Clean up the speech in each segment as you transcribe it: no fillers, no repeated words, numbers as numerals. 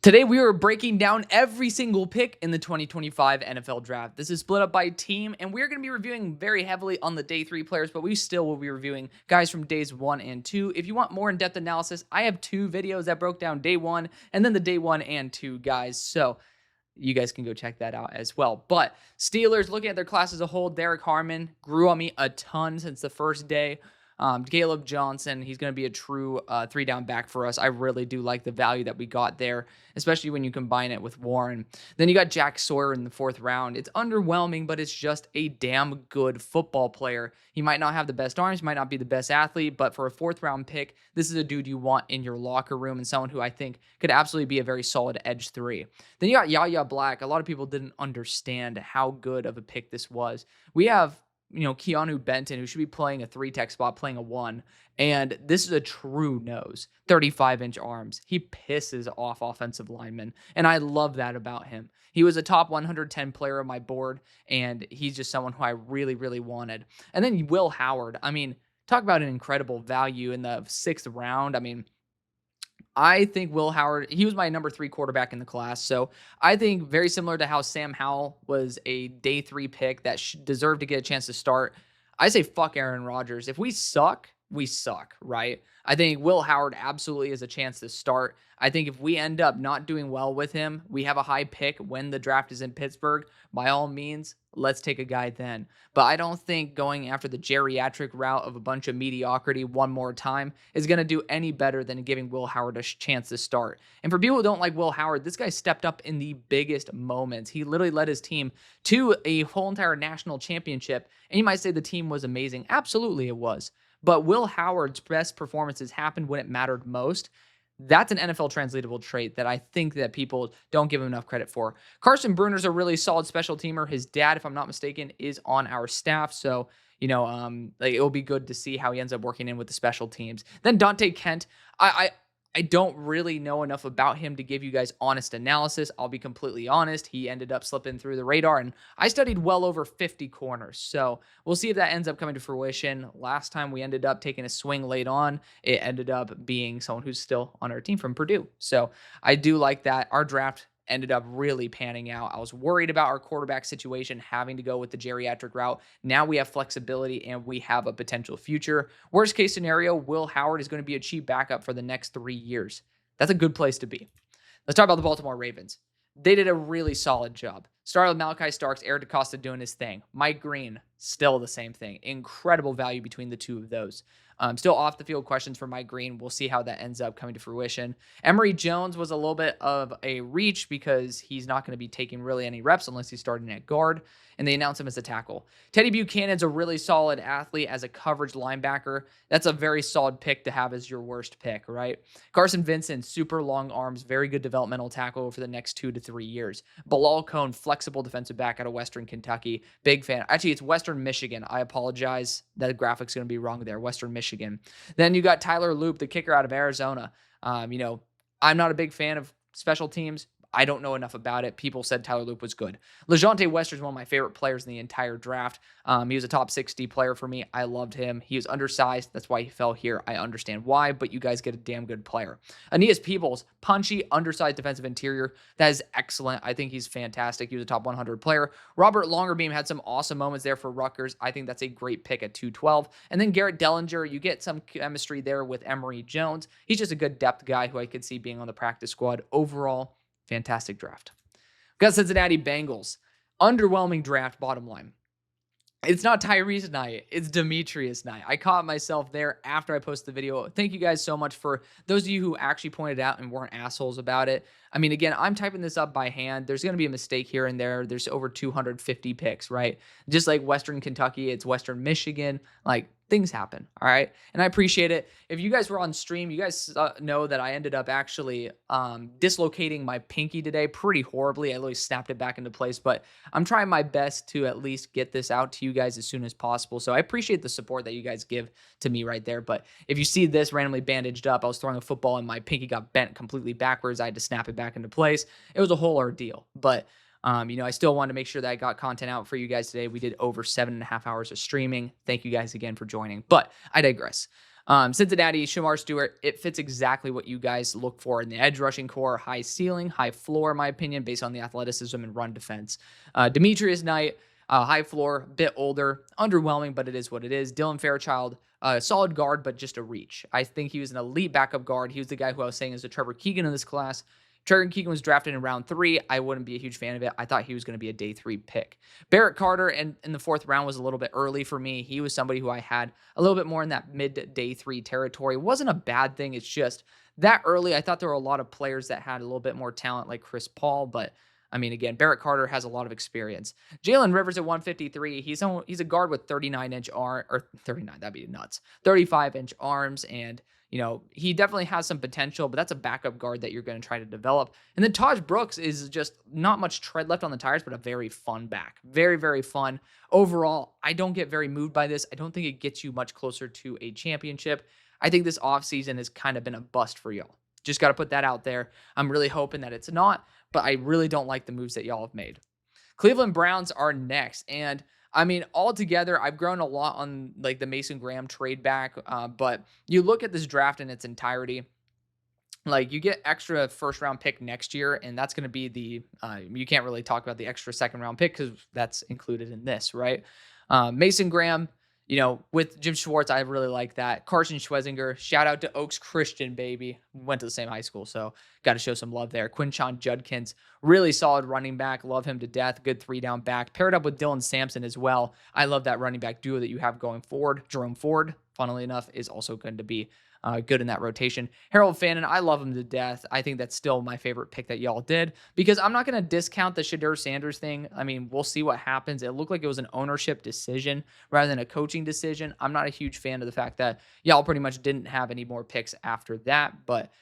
Today, we are breaking down every single pick in the 2025 NFL Draft. This is split up by team, and we're going to be reviewing very heavily on the day 3 players, but we still will be reviewing guys from days 1 and 2. If you want more in-depth analysis, I have 2 videos that broke down day 1 and then the day 1 and 2 guys, so you guys can go check that out as well. But Steelers, looking at their class as a whole, Derek Harmon grew on me a ton since the first day. Caleb Johnson, he's going to be a true 3-down back for us. I really do like the value that we got there, especially when you combine it with Warren. Then you got Jack Sawyer in the 4th round. It's underwhelming, but it's just a damn good football player. He might not have the best arms, might not be the best athlete, but for a 4th round pick, this is a dude you want in your locker room and someone who I think could absolutely be a very solid edge 3. Then you got Yahya Black. A lot of people didn't understand how good of a pick this was. We have Keanu Benton, who should be playing a 3-tech spot, playing a 1. And this is a true nose, 35-inch arms. He pisses off offensive linemen, and I love that about him. He was a top 110 player on my board, and he's just someone who I really, really wanted. And then Will Howard. I mean, talk about an incredible value in the 6th round. I mean, I think Will Howard, he was my number 3 quarterback in the class. So I think very similar to how Sam Howell was a day 3 pick that deserved to get a chance to start. I say fuck Aaron Rodgers. If we suck, we suck, right? I think Will Howard absolutely has a chance to start. I think if we end up not doing well with him, we have a high pick when the draft is in Pittsburgh. By all means, let's take a guy then. But I don't think going after the geriatric route of a bunch of mediocrity one more time is going to do any better than giving Will Howard a chance to start. And for people who don't like Will Howard, this guy stepped up in the biggest moments. He literally led his team to a whole entire national championship. And you might say the team was amazing. Absolutely it was. But Will Howard's best performances happened when it mattered most. That's an NFL translatable trait that I think that people don't give him enough credit for. Carson Bruner's a really solid special teamer. His dad, if I'm not mistaken, is on our staff. So, it'll be good to see how he ends up working in with the special teams. Then Dante Kent, I don't really know enough about him to give you guys honest analysis. I'll be completely honest. He ended up slipping through the radar, and I studied well over 50 corners. So we'll see if that ends up coming to fruition. Last time we ended up taking a swing late on, it ended up being someone who's still on our team from Purdue. So I do like that. Our draft ended up really panning out. I was worried about our quarterback situation, having to go with the geriatric route. Now we have flexibility and we have a potential future. Worst case scenario, Will Howard is going to be a cheap backup for the next 3 years. That's a good place to be. Let's talk about the Baltimore Ravens. They did a really solid job. Started with Malachi Starks, Eric DeCosta doing his thing. Mike Green, still the same thing. Incredible value between the two of those. Still off the field questions for Mike Green. We'll see how that ends up coming to fruition. Emory Jones was a little bit of a reach because he's not going to be taking really any reps unless he's starting at guard, and they announced him as a tackle. Teddy Buchanan's a really solid athlete as a coverage linebacker. That's a very solid pick to have as your worst pick, right? Carson Vincent, super long arms, very good developmental tackle for the next 2 to 3 years. Bilal Cohn, flexible defensive back out of Western Kentucky. Big fan. Actually, it's Western Michigan. I apologize. That graphic's going to be wrong there. Western Michigan. Then you got Tyler Loop, the kicker out of Arizona. I'm not a big fan of special teams. I don't know enough about it. People said Tyler Loop was good. LeJonte Western is one of my favorite players in the entire draft. He was a top 60 player for me. I loved him. He was undersized. That's why he fell here. I understand why, but you guys get a damn good player. Aeneas Peebles, punchy, undersized defensive interior. That is excellent. I think he's fantastic. He was a top 100 player. Robert Longerbeam had some awesome moments there for Rutgers. I think that's a great pick at 212. And then Garrett Dellinger, you get some chemistry there with Emory Jones. He's just a good depth guy who I could see being on the practice squad. Overall, fantastic draft. We've got Cincinnati Bengals. Underwhelming draft, bottom line. It's not Tyrese night. It's Demetrius night. I caught myself there after I posted the video. Thank you guys so much for those of you who actually pointed out and weren't assholes about it. I mean, again, I'm typing this up by hand. There's going to be a mistake here and there. There's over 250 picks, right? Just like Western Kentucky, it's Western Michigan. Like, things happen, all right? And I appreciate it. If you guys were on stream, you guys know that I ended up actually dislocating my pinky today pretty horribly. I literally snapped it back into place, but I'm trying my best to at least get this out to you guys as soon as possible. So I appreciate the support that you guys give to me right there. But if you see this randomly bandaged up, I was throwing a football and my pinky got bent completely backwards. I had to snap it back into place. It was a whole ordeal, but I still wanted to make sure that I got content out for you guys today. We did over 7.5 hours of streaming. Thank you guys again for joining, but I digress. Cincinnati, Shamar Stewart, it fits exactly what you guys look for in the edge rushing core. High ceiling, high floor, in my opinion, based on the athleticism and run defense. Demetrius Knight, high floor, bit older, underwhelming, but it is what it is. Dylan Fairchild, solid guard, but just a reach. I think he was an elite backup guard. He was the guy who I was saying is the Trevor Keegan in this class. Trevor Keegan was drafted in round 3. I wouldn't be a huge fan of it. I thought he was going to be a day 3 pick. Barrett Carter in the 4th round was a little bit early for me. He was somebody who I had a little bit more in that mid day 3 territory. It wasn't a bad thing. It's just that early. I thought there were a lot of players that had a little bit more talent like Chris Paul, but I mean, again, Barrett Carter has a lot of experience. Jalen Rivers at 153. He's a guard with 39-inch arm, or 39, that'd be nuts. 35-inch arms, and he definitely has some potential, but that's a backup guard that you're going to try to develop. And then Taj Brooks is just not much tread left on the tires, but a very fun back. Very, very fun. Overall, I don't get very moved by this. I don't think it gets you much closer to a championship. I think this offseason has kind of been a bust for y'all. Just got to put that out there. I'm really hoping that it's not, but I really don't like the moves that y'all have made. Cleveland Browns are next, and I mean, altogether, I've grown a lot on like the Mason Graham trade back, but you look at this draft in its entirety, like you get extra first round pick next year, and that's going to be you can't really talk about the extra second round pick because that's included in this, right? Mason Graham, with Jim Schwartz, I really like that. Carson Schwezinger, shout out to Oaks Christian, baby. Went to the same high school, so got to show some love there. Quinshon Judkins, really solid running back. Love him to death. Good 3-down back. Paired up with Dylan Sampson as well. I love that running back duo that you have going forward. Jerome Ford, funnily enough, is also going to be good in that rotation. Harold Fannin, I love him to death. I think that's still my favorite pick that y'all did because I'm not going to discount the Shadur Sanders thing. I mean, we'll see what happens. It looked like it was an ownership decision rather than a coaching decision. I'm not a huge fan of the fact that y'all pretty much didn't have any more picks after that, but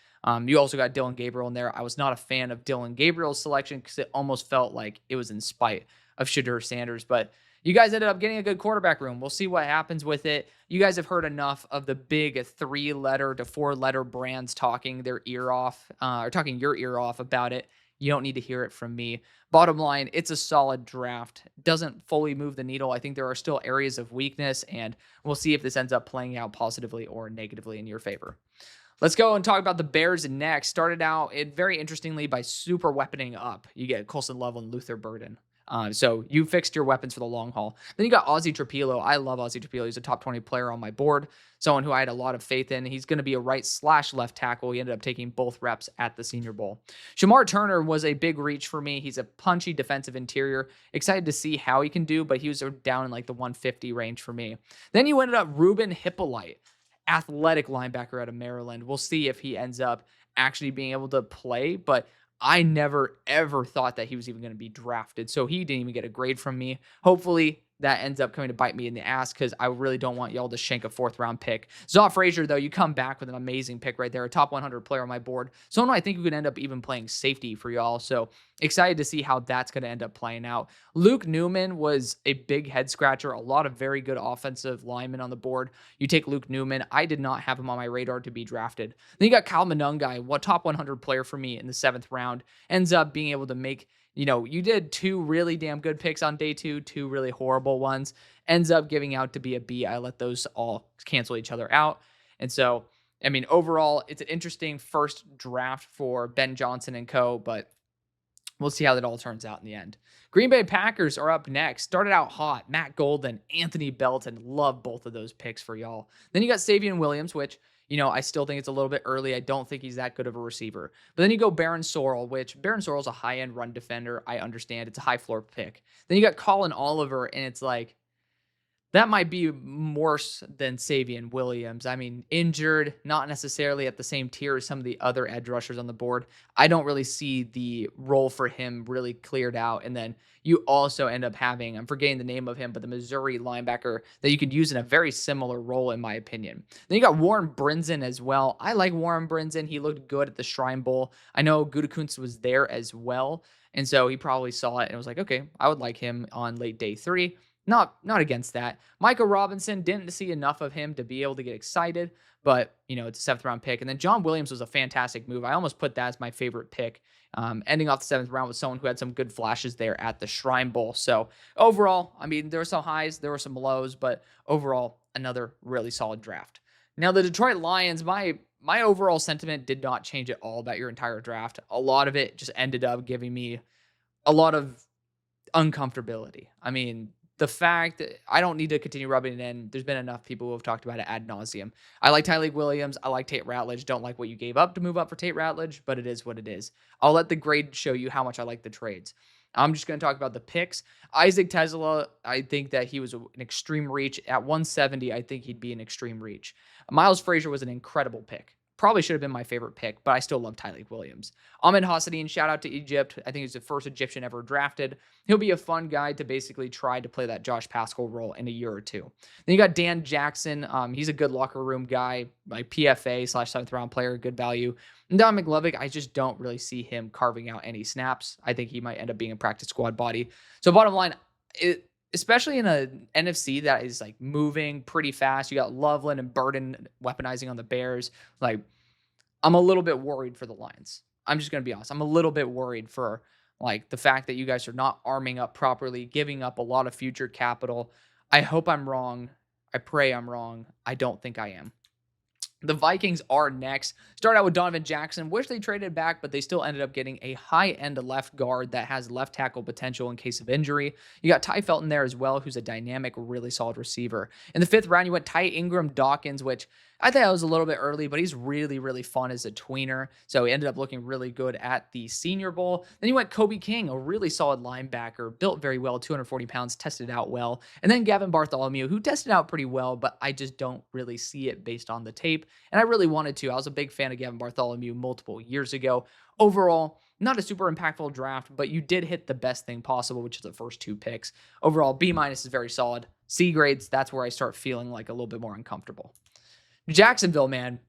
you also got Dylan Gabriel in there. I was not a fan of Dylan Gabriel's selection because it almost felt like it was in spite of Shadur Sanders, but you guys ended up getting a good quarterback room. We'll see what happens with it. You guys have heard enough of the big 3-letter to 4-letter brands talking their ear off, or talking your ear off about it. You don't need to hear it from me. Bottom line, it's a solid draft. Doesn't fully move the needle. I think there are still areas of weakness, and we'll see if this ends up playing out positively or negatively in your favor. Let's go and talk about the Bears next. Started out very interestingly by super weaponing up. You get Colson Level and Luther Burden. So you fixed your weapons for the long haul. Then you got Ozzie Trapilo. I love Ozzie Trapilo. He's a top 20 player on my board. Someone who I had a lot of faith in. He's going to be a right/left tackle. He ended up taking both reps at the Senior Bowl. Shamar Turner was a big reach for me. He's a punchy defensive interior. Excited to see how he can do, but he was down in like the 150 range for me. Then you ended up Ruben Hippolyte, athletic linebacker out of Maryland. We'll see if he ends up actually being able to play, but I never, ever thought that he was even going to be drafted. So he didn't even get a grade from me. Hopefully that ends up coming to bite me in the ass because I really don't want y'all to shank a 4th-round pick. Zoff Frazier, though, you come back with an amazing pick right there, a top 100 player on my board. Someone I think who could end up even playing safety for y'all. So excited to see how that's going to end up playing out. Luke Newman was a big head-scratcher, a lot of very good offensive linemen on the board. You take Luke Newman. I did not have him on my radar to be drafted. Then you got Kyle Monungai, top 100 player for me in the 7th round. Ends up being able to make you did 2 really damn good picks on day 2, 2 really horrible ones. Ends up giving out to be a B. I let those all cancel each other out. And so, I mean, overall, it's an interesting first draft for Ben Johnson and co., but we'll see how that all turns out in the end. Green Bay Packers are up next. Started out hot. Matt Golden, Anthony Belton. Love both of those picks for y'all. Then you got Savion Williams, which I still think it's a little bit early. I don't think he's that good of a receiver. But then you go Baron Sorrell, which Baron Sorrell's a high-end run defender. I understand. It's a high-floor pick. Then you got Colin Oliver, and it's like, that might be worse than Savion Williams. I mean, injured, not necessarily at the same tier as some of the other edge rushers on the board. I don't really see the role for him really cleared out. And then you also end up having, I'm forgetting the name of him, but the Missouri linebacker that you could use in a very similar role, in my opinion. Then you got Warren Brinson as well. I like Warren Brinson. He looked good at the Shrine Bowl. I know Gutekunst was there as well. And so he probably saw it and was like, okay, I would like him on late day 3. Not against that. Micah Robinson, didn't see enough of him to be able to get excited, but, it's a 7th-round pick. And then John Williams was a fantastic move. I almost put that as my favorite pick, ending off the 7th round with someone who had some good flashes there at the Shrine Bowl. So overall, I mean, there were some highs, there were some lows, but overall, another really solid draft. Now, the Detroit Lions, my overall sentiment did not change at all about your entire draft. A lot of it just ended up giving me a lot of uncomfortability. I mean, the fact that I don't need to continue rubbing it in. There's been enough people who have talked about it ad nauseum. I like Tyreek Williams. I like Tate Ratledge. Don't like what you gave up to move up for Tate Ratledge, but it is what it is. I'll let the grade show you how much I like the trades. I'm just going to talk about the picks. Isaac Tesla, I think that he was an extreme reach. At 170, I think he'd be an extreme reach. Miles Frazier was an incredible pick. Probably should have been my favorite pick, but I still love Tyreek Williams. Ahmed Hassanin, shout out to Egypt. I think he's the first Egyptian ever drafted. He'll be a fun guy to basically try to play that Josh Pascal role in a year or two. Then you got Dan Jackson. He's a good locker room guy, like PFA / seventh round player, good value. And Don McLevick, I just don't really see him carving out any snaps. I think he might end up being a practice squad body. So bottom line, especially in a NFC that is like moving pretty fast. You got Loveland and Burden weaponizing on the Bears. Like, I'm a little bit worried for the Lions. I'm just going to be honest. I'm a little bit worried for like the fact that you guys are not arming up properly, giving up a lot of future capital. I hope I'm wrong. I pray I'm wrong. I don't think I am. The Vikings are next. Start out with Donovan Jackson. Wish they traded back, but they still ended up getting a high-end left guard that has left tackle potential in case of injury. You got Ty Felton there as well, who's a dynamic, really solid receiver. In the 5th round, you went Ty Ingram Dawkins, which I think that was a little bit early, but he's really, really fun as a tweener. So he ended up looking really good at the Senior Bowl. Then you went Kobe King, a really solid linebacker, built very well, 240 pounds, tested out well. And then Gavin Bartholomew, who tested out pretty well, but I just don't really see it based on the tape. And I really wanted to. I was a big fan of Gavin Bartholomew multiple years ago. Overall, not a super impactful draft, but you did hit the best thing possible, which is the first 2 picks. Overall, B- is very solid. C grades, that's where I start feeling like a little bit more uncomfortable. Jacksonville, man,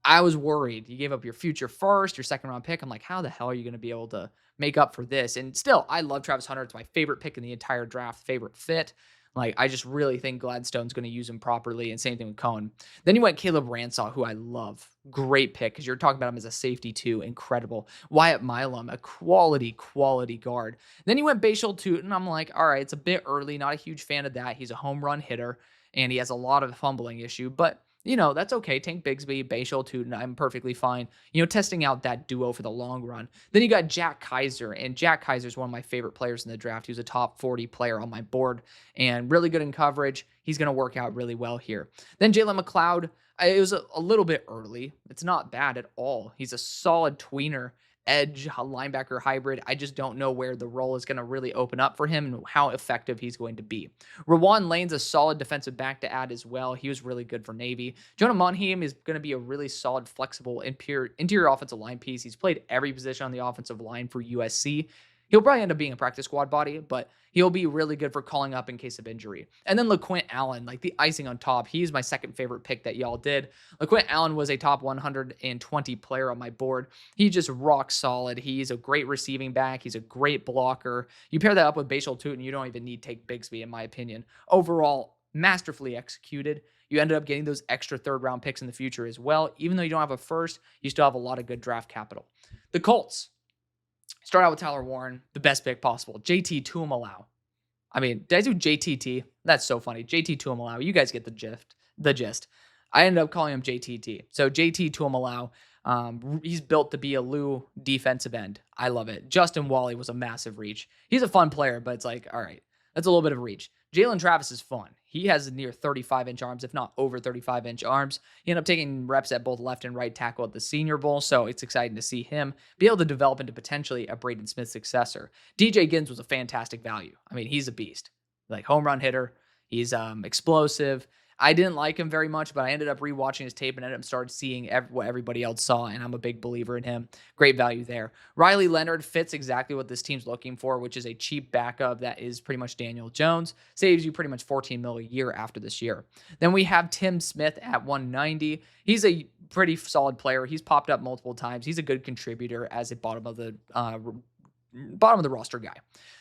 I was worried. You gave up your future first, your 2nd round pick. I'm like, how the hell are you going to be able to make up for this? And still, I love Travis Hunter. It's my favorite pick in the entire draft, favorite fit. Like, I just really think Gladstone's going to use him properly, and same thing with Cohen. Then you went Caleb Ransaw, who I love. Great pick, because you're talking about him as a safety too. Incredible. Wyatt Milam, a quality guard. Then you went Bashal Tootin. I'm like, all right, it's a bit early. Not a huge fan of that. He's a home run hitter, and he has a lot of fumbling issue, but that's okay. Tank Bigsby, Bashal Tootin, I'm perfectly fine. Testing out that duo for the long run. Then you got Jack Kaiser, and Jack Kaiser is one of my favorite players in the draft. He was a top 40 player on my board and really good in coverage. He's going to work out really well here. Then Jalen McLeod, it was a little bit early. It's not bad at all. He's a solid tweener, edge, linebacker hybrid. I just don't know where the role is going to really open up for him and how effective he's going to be. Rawan Lane's a solid defensive back to add as well. He was really good for Navy. Jonah Monheim is going to be a really solid, flexible interior offensive line piece. He's played every position on the offensive line for USC. He'll probably end up being a practice squad body, but he'll be really good for calling up in case of injury. And then LaQuint Allen, like the icing on top. He's my 2nd favorite pick that y'all did. LaQuint Allen was a top 120 player on my board. He just rock solid. He's a great receiving back. He's a great blocker. You pair that up with Bashal Tootin, you don't even need Tank Bigsby, in my opinion. Overall, masterfully executed. You ended up getting those extra 3rd round picks in the future as well. Even though you don't have a first, you still have a lot of good draft capital. The Colts. Start out with Tyler Warren, the best pick possible. JT Tuimalau. I mean, did I do JTT? That's so funny. JT Tuimalau. You guys get the gist. I ended up calling him JTT. So JT Tuimalau, he's built to be a Lou defensive end. I love it. Justin Wally was a massive reach. He's a fun player, but it's like, all right, that's a little bit of reach. Jalen Travis is fun. He has near 35-inch arms, if not over 35-inch arms. He ended up taking reps at both left and right tackle at the Senior Bowl, so it's exciting to see him be able to develop into potentially a Braden Smith successor. DJ Gins was a fantastic value. I mean, he's a beast. Like, home run hitter. He's explosive. I didn't like him very much, but I ended up rewatching his tape and ended up started seeing what everybody else saw, and I'm a big believer in him. Great value there. Riley Leonard fits exactly what this team's looking for, which is a cheap backup that is pretty much Daniel Jones. Saves you pretty much $14 million a year after this year. Then we have Tim Smith at 190. He's a pretty solid player. He's popped up multiple times. He's a good contributor as a bottom of the roster guy.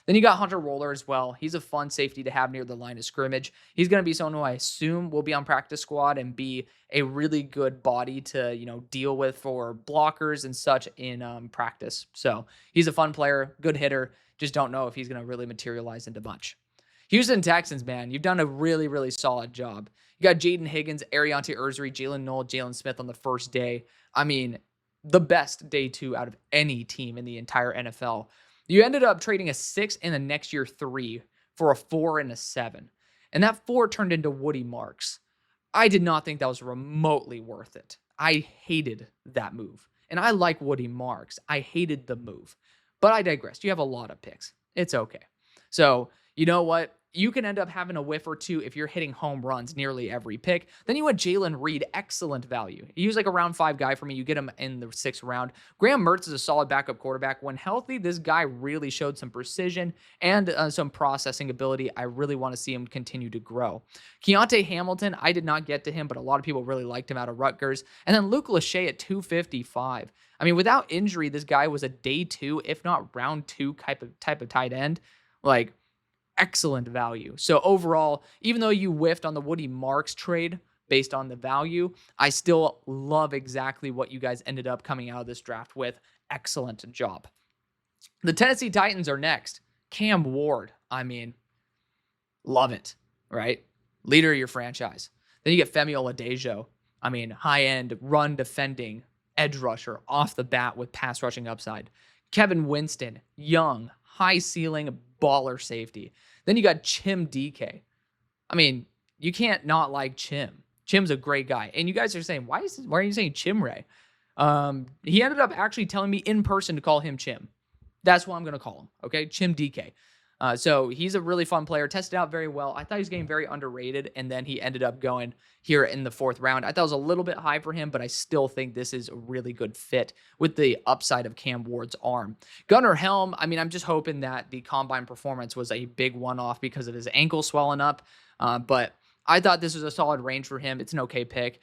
Then you got Hunter Roller as well. He's a fun safety to have near the line of scrimmage. He's going to be someone who I assume will be on practice squad and be a really good body to, deal with for blockers and such in practice. So he's a fun player, good hitter. Just don't know if he's going to really materialize into much. Houston Texans, man, you've done a really, really solid job. You got Jaden Higgins, Ariante Ursary, Jalen Noel, Jalen Smith on the first day. I mean, the best day 2 out of any team in the entire NFL. You ended up trading a 6 and the next year 3 for a 4 and a 7. And that 4 turned into Woody Marks. I did not think that was remotely worth it. I hated that move. And I like Woody Marks. I hated the move. But I digress. You have a lot of picks. It's okay. So, you know what? You can end up having a whiff or two if you're hitting home runs nearly every pick. Then you had Jalen Reed, excellent value. He was like a round 5 guy for me. You get him in the 6th round. Graham Mertz is a solid backup quarterback. When healthy, this guy really showed some precision and some processing ability. I really want to see him continue to grow. Keontae Hamilton, I did not get to him, but a lot of people really liked him out of Rutgers. And then Luke Lachey at 255. I mean, without injury, this guy was a day 2, if not round 2 type of tight end. Like, excellent value. So overall, even though you whiffed on the Woody Marks trade based on the value, I still love exactly what you guys ended up coming out of this draft with. Excellent job. The Tennessee Titans are next. Cam Ward. I mean, love it, right? Leader of your franchise. Then you get Femi Oladejo. I mean, high-end run defending edge rusher off the bat with pass rushing upside. Kevin Winston, young, high ceiling, baller safety. Then you got Chim DK. I mean, you can't not like Chim. Chim's a great guy. And you guys are saying, why are you saying Chim Ray? He ended up actually telling me in person to call him Chim. That's what I'm going to call him. Okay. Chim DK. So he's a really fun player, tested out very well. I thought he was getting very underrated, and then he ended up going here in the 4th round. I thought it was a little bit high for him, but I still think this is a really good fit with the upside of Cam Ward's arm. Gunnar Helm, I mean, I'm just hoping that the combine performance was a big one-off because of his ankle swelling up, but I thought this was a solid range for him. It's an okay pick.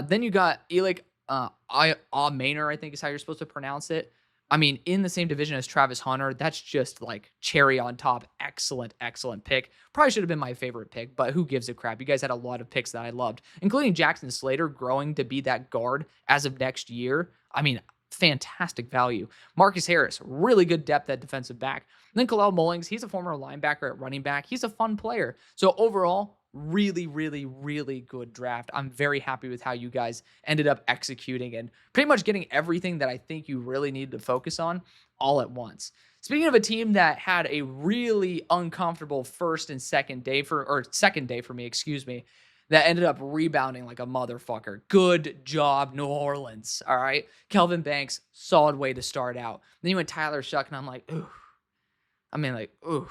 Then you got Elik Maynor, I think is how you're supposed to pronounce it. I mean, in the same division as Travis Hunter, that's just like cherry on top. Excellent, excellent pick. Probably should have been my favorite pick, but who gives a crap? You guys had a lot of picks that I loved, including Jackson Slater growing to be that guard as of next year. I mean, fantastic value. Marcus Harris, really good depth at defensive back. And then Kalel Mullings, he's a former linebacker at running back. He's a fun player. So overall, really, really, really good draft. I'm very happy with how you guys ended up executing and pretty much getting everything that I think you really needed to focus on all at once. Speaking of a team that had a really uncomfortable second day for me, that ended up rebounding like a motherfucker. Good job, New Orleans. All right. Kelvin Banks, solid way to start out. Then you went Tyler Shuck, and I'm like, ooh,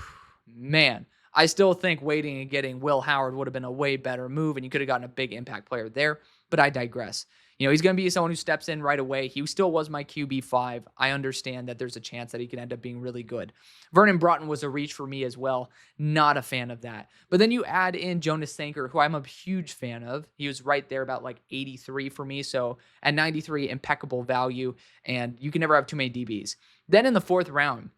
man. I still think waiting and getting Will Howard would have been a way better move, and you could have gotten a big impact player there, but I digress. You know, he's going to be someone who steps in right away. He still was my QB5. I understand that there's a chance that he can end up being really good. Vernon Broughton was a reach for me as well. Not a fan of that. But then you add in Jonas Sanker, who I'm a huge fan of. He was right there about like 83 for me. So at 93, impeccable value, and you can never have too many DBs. Then in the 4th round,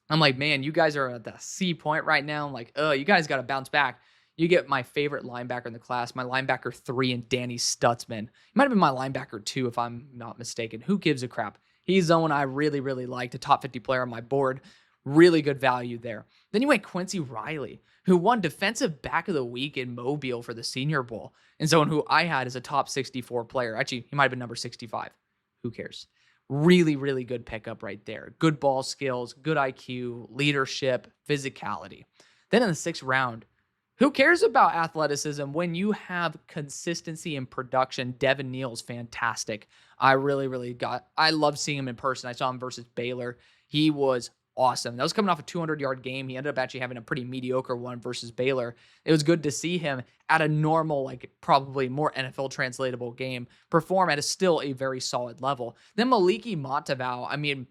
I'm like, man, you guys are at the C point right now. I'm like, you guys got to bounce back. You get my favorite linebacker in the class, my linebacker 3 and Danny Stutzman. He might have been my linebacker 2 if I'm not mistaken. Who gives a crap? He's the one I really, really liked, a top 50 player on my board. Really good value there. Then you went Quincy Riley, who won Defensive Back of the Week in Mobile for the Senior Bowl, and someone who I had as a top 64 player. Actually, he might have been number 65. Who cares? Really, really good pickup right there. Good ball skills, good IQ, leadership, physicality. Then in the 6th round, who cares about athleticism when you have consistency in production? Devin Neal's fantastic. I love seeing him in person. I saw him versus Baylor. He was awesome. That was coming off a 200-yard game. He ended up actually having a pretty mediocre one versus Baylor. It was good to see him at a normal, like probably more NFL translatable game perform at still a very solid level. Then Maliki Matavao, I mean,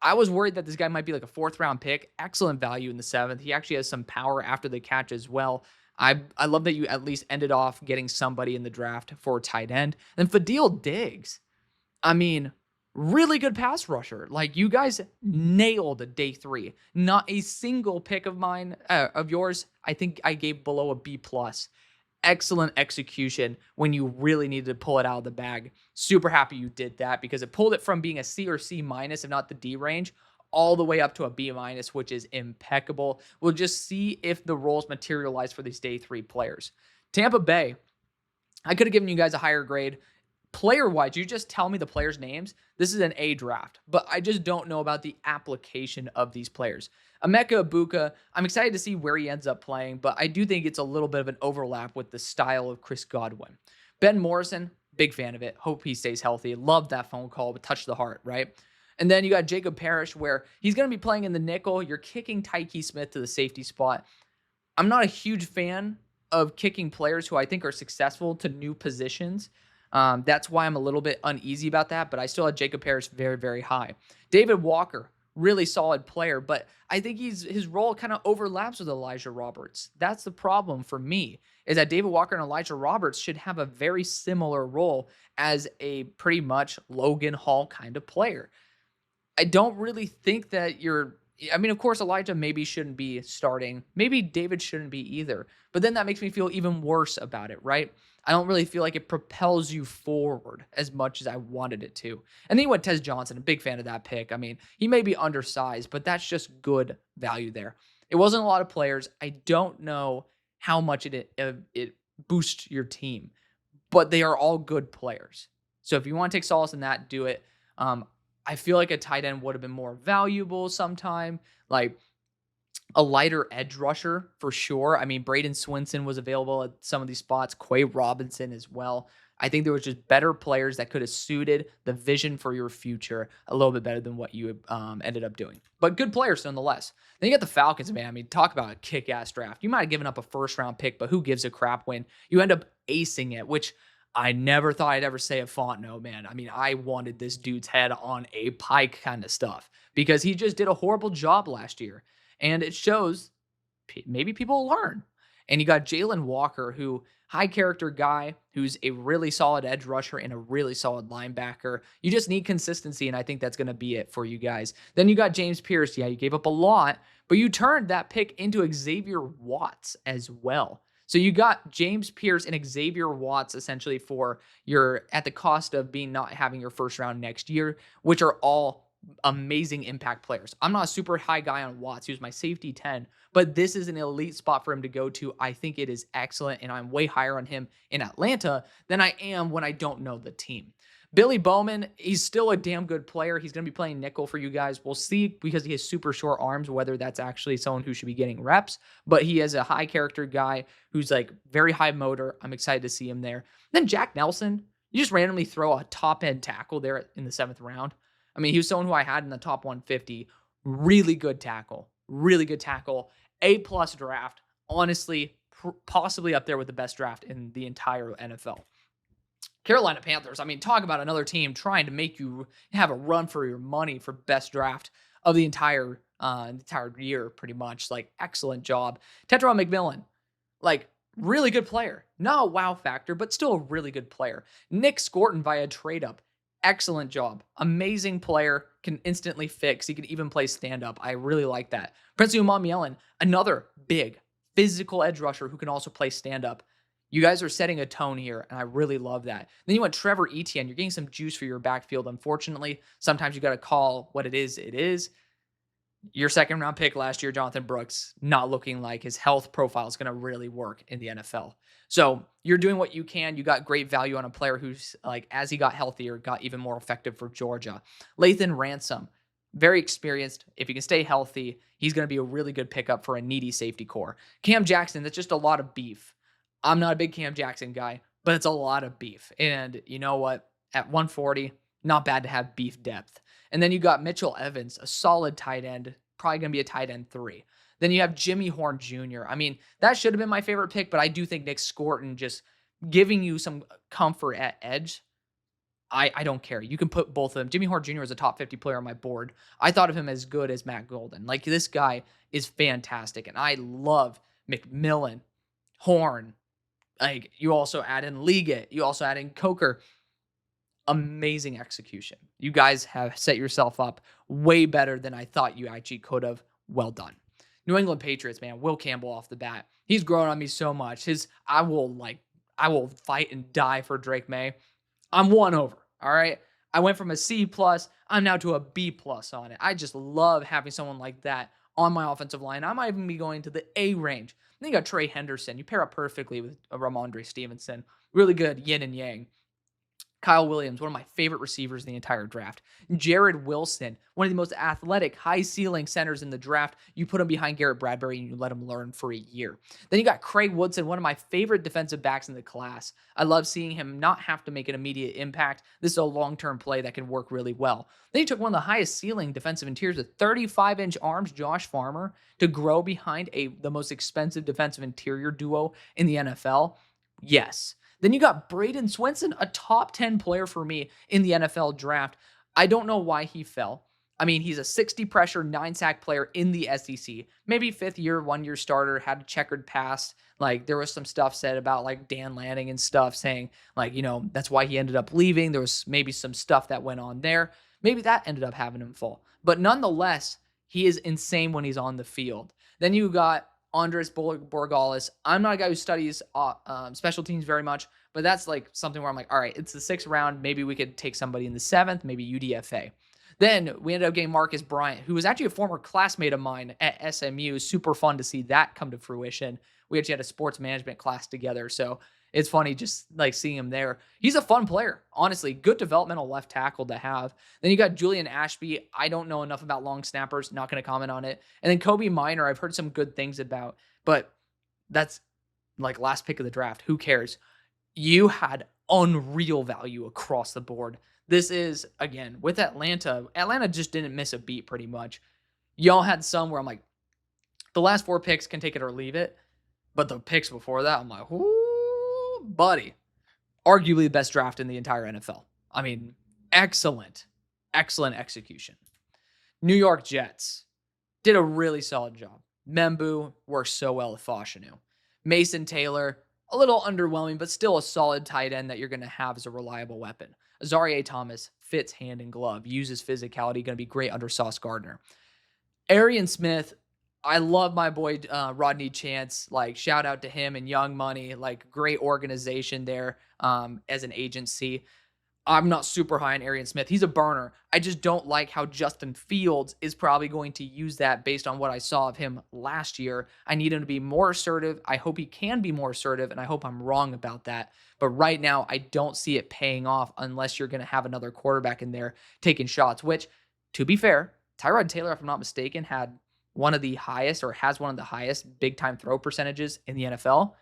I was worried that this guy might be like a 4th round pick. Excellent value in the 7th. He actually has some power after the catch as well. I love that you at least ended off getting somebody in the draft for tight end. And Fadil Diggs, I mean, really good pass rusher. Like, you guys nailed day 3. Not a single pick of mine, of yours, I think I gave below a B+. Excellent execution when you really needed to pull it out of the bag. Super happy you did that because it pulled it from being a C or C-, if not the D range, all the way up to a B-, which is impeccable. We'll just see if the roles materialize for these day 3 players. Tampa Bay, I could have given you guys a higher grade. Player-wise, you just tell me the players' names. This is an A draft, but I just don't know about the application of these players. Emeka Egbuka, I'm excited to see where he ends up playing, but I do think it's a little bit of an overlap with the style of Chris Godwin. Ben Morrison, big fan of it. Hope he stays healthy. Love that phone call, but touch the heart, right? And then you got Jacob Parrish, where he's going to be playing in the nickel. You're kicking Tyke Smith to the safety spot. I'm not a huge fan of kicking players who I think are successful to new positions. That's why I'm a little bit uneasy about that, but I still had Jacob Parrish very, very high. David Walker, really solid player, but I think his role kind of overlaps with Elijah Roberts. That's the problem for me, is that David Walker and Elijah Roberts should have a very similar role as a pretty much Logan Hall kind of player. I don't really think that of course, Elijah maybe shouldn't be starting. Maybe David shouldn't be either. But then that makes me feel even worse about it, right? I don't really feel like it propels you forward as much as I wanted it to. And then you went Tez Johnson, a big fan of that pick. I mean, he may be undersized, but that's just good value there. It wasn't a lot of players. I don't know how much it boosts your team, but they are all good players. So if you want to take solace in that, do it. I feel like a tight end would have been more valuable sometime, like a lighter edge rusher for sure. I mean, Braden Swinson was available at some of these spots, Quay Robinson as well. I think there was just better players that could have suited the vision for your future a little bit better than what you ended up doing. But good players nonetheless. Then you got the Falcons, man. I mean, talk about a kick-ass draft. You might have given up a first-round pick, but who gives a crap when you end up acing it, which I never thought I'd ever say of Fontenot, man. I mean, I wanted this dude's head on a pike kind of stuff because he just did a horrible job last year. And it shows maybe people learn. And you got Jalen Walker, who high character guy, who's a really solid edge rusher and a really solid linebacker. You just need consistency, and I think that's going to be it for you guys. Then you got James Pierce. Yeah, you gave up a lot, but you turned that pick into Xavier Watts as well. So you got James Pierce and Xavier Watts essentially for at the cost of not having your first round next year, which are all amazing impact players. I'm not a super high guy on Watts. He was my safety 10, but this is an elite spot for him to go to. I think it is excellent, and I'm way higher on him in Atlanta than I am when I don't know the team. Billy Bowman, he's still a damn good player. He's going to be playing nickel for you guys. We'll see, because he has super short arms, whether that's actually someone who should be getting reps, but he is a high character guy who's like very high motor. I'm excited to see him there. Then Jack Nelson, you just randomly throw a top end tackle there in the 7th round. I mean, he was someone who I had in the top 150. Really good tackle. A+ draft. Honestly, possibly up there with the best draft in the entire NFL. Carolina Panthers, I mean, talk about another team trying to make you have a run for your money for best draft of the entire year, pretty much. Like, excellent job. Tetrod McMillan, like, really good player. Not a wow factor, but still a really good player. Nick Scorton via trade up. Excellent job. Amazing player. Can instantly fix. He can even play stand-up. I really like that. Prince Umamielen, another big physical edge rusher who can also play stand-up. You guys are setting a tone here, and I really love that. Then you went Trevor Etienne. You're getting some juice for your backfield, unfortunately. Sometimes you got to call what it is. It is. Your 2nd-round pick last year, Jonathan Brooks, not looking like his health profile is going to really work in the NFL. So you're doing what you can. You got great value on a player who's, like, as he got healthier, got even more effective for Georgia. Lathan Ransom, very experienced. If he can stay healthy, he's going to be a really good pickup for a needy safety core. Cam Jackson, that's just a lot of beef. I'm not a big Cam Jackson guy, but it's a lot of beef. And you know what? At 140, not bad to have beef depth. And then you got Mitchell Evans, a solid tight end, probably going to be a tight end 3. Then you have Jimmy Horn Jr. I mean, that should have been my favorite pick, but I do think Nick Scorton just giving you some comfort at edge. I don't care. You can put both of them. Jimmy Horn Jr. is a top 50 player on my board. I thought of him as good as Matt Golden. Like, this guy is fantastic, and I love McMillan, Horn. Like, you also add in Liggett. You also add in Coker. Amazing execution. You guys have set yourself up way better than I thought you actually could have. Well done. New England Patriots, man. Will Campbell off the bat. He's grown on me so much. I will fight and die for Drake May. I'm won over. All right. I went from a C+. I'm now to a B plus on it. I just love having someone like that on my offensive line. I might even be going to the A range. Then you got Trey Henderson. You pair up perfectly with Ramondre Stevenson. Really good yin and yang. Kyle Williams, one of my favorite receivers in the entire draft. Jared Wilson, one of the most athletic, high-ceiling centers in the draft. You put him behind Garrett Bradbury and you let him learn for a year. Then you got Craig Woodson, one of my favorite defensive backs in the class. I love seeing him not have to make an immediate impact. This is a long-term play that can work really well. Then you took one of the highest ceiling defensive interiors with 35-inch arms, Josh Farmer, to grow behind the most expensive defensive interior duo in the NFL. Yes. Then you got Braden Swinson, a top 10 player for me in the NFL draft. I don't know why he fell. I mean, he's a 60 pressure, 9-sack player in the SEC. Maybe 5th year, 1-year starter, had a checkered past. Like, there was some stuff said about, like, Dan Lanning and stuff saying, like, that's why he ended up leaving. There was maybe some stuff that went on there. Maybe that ended up having him fall. But nonetheless, he is insane when he's on the field. Then you got Andres Borregales. I'm not a guy who studies special teams very much, but that's like something where I'm like, all right, it's the 6th round. Maybe we could take somebody in the 7th, maybe UDFA. Then we ended up getting Marcus Bryant, who was actually a former classmate of mine at SMU. Super fun to see that come to fruition. We actually had a sports management class together, so it's funny just like seeing him there. He's a fun player, honestly. Good developmental left tackle to have. Then you got Julian Ashby. I don't know enough about long snappers. Not going to comment on it. And then Kobe Minor, I've heard some good things about, but that's like last pick of the draft. Who cares? You had unreal value across the board. This is, again, with Atlanta. Atlanta just didn't miss a beat pretty much. Y'all had some where I'm like, the last 4 picks can take it or leave it. But the picks before that, I'm like, whoo. Buddy, arguably the best draft in the entire NFL. I mean, excellent execution. New York Jets did a really solid job. Membu works so well with Fashanu. Mason Taylor, a little underwhelming, but still a solid tight end that you're going to have as a reliable weapon. Azareye'h Thomas fits hand in glove, uses physicality, going to be great under Sauce Gardner. Arian Smith, I love my boy Rodney Chance. Like, shout out to him and Young Money. Like, great organization there as an agency. I'm not super high on Arian Smith. He's a burner. I just don't like how Justin Fields is probably going to use that based on what I saw of him last year. I need him to be more assertive. I hope he can be more assertive, and I hope I'm wrong about that. But right now, I don't see it paying off unless you're going to have another quarterback in there taking shots, which, to be fair, Tyrod Taylor, if I'm not mistaken, had one of the highest or has one of the highest big-time throw percentages in the NFL.